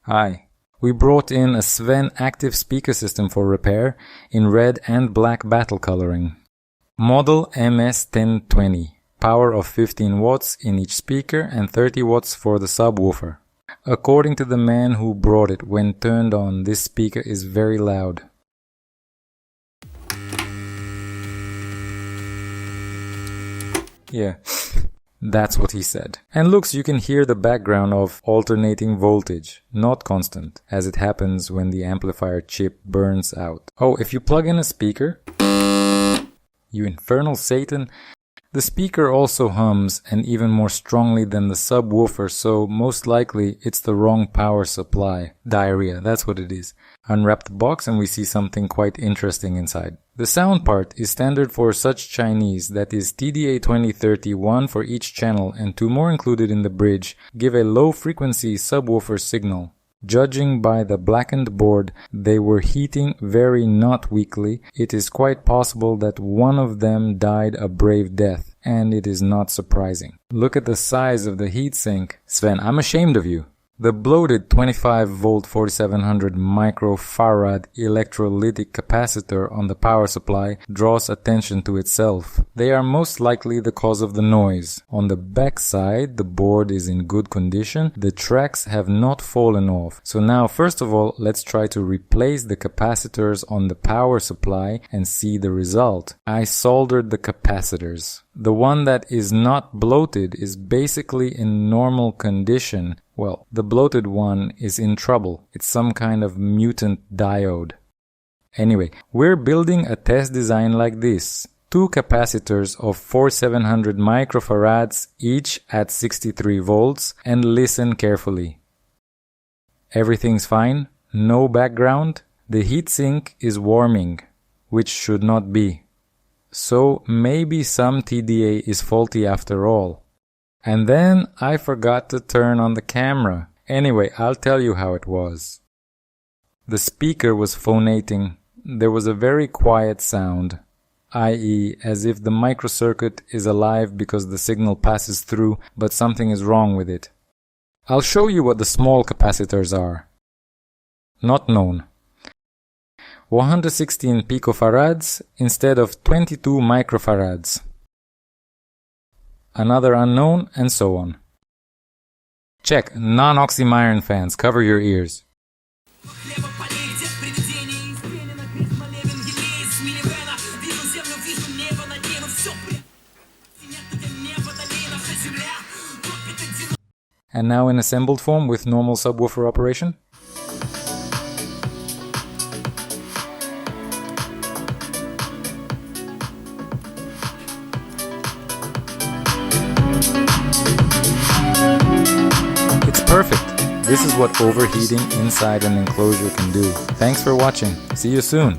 Hi. We brought in a Sven Active Speaker system for repair in red and black battle coloring. Model MS-1020. Power of 15 watts in each speaker and 30 watts for the subwoofer. According to the man who brought it, when turned on, this speaker is very loud. Yeah, that's what he said. And looks, you can hear the background of alternating voltage, not constant, as it happens when the amplifier chip burns out. Oh, if you plug in a speaker, you infernal Satan, the speaker also hums, and even more strongly than the subwoofer, so most likely it's the wrong power supply. Diarrhea, that's what it is. Unwrap the box and we see something quite interesting inside. The sound part is standard for such Chinese, that is TDA 2030, one for each channel and two more included in the bridge, give a low frequency subwoofer signal. Judging by the blackened board, they were heating very not weakly. It is quite possible that one of them died a brave death, and it is not surprising. Look at the size of the heatsink. Sven, I'm ashamed of you. The bloated 25V 4700 microfarad electrolytic capacitor on the power supply draws attention to itself. They are most likely the cause of the noise. On the back side, the board is in good condition. The tracks have not fallen off. So now, first of all, let's try to replace the capacitors on the power supply and see the result. I soldered the capacitors. The one that is not bloated is basically in normal condition. Well, the bloated one is in trouble. It's some kind of mutant diode. Anyway, we're building a test design like this. Two capacitors of 4700 microfarads each at 63 volts, and listen carefully. Everything's fine? No background? The heatsink is warming, which should not be. So maybe some TDA is faulty after all. And then I forgot to turn on the camera. Anyway, I'll tell you how it was. The speaker was phonating. There was a very quiet sound, i.e. as if the microcircuit is alive because the signal passes through, but something is wrong with it. I'll show you what the small capacitors are. Not known. 116 picofarads instead of 22 microfarads. Another unknown, and so on. Check. Non-oxymiron fans, cover your ears. And now in assembled form with normal subwoofer operation. Perfect. This is what overheating inside an enclosure can do. Thanks for watching. See you soon.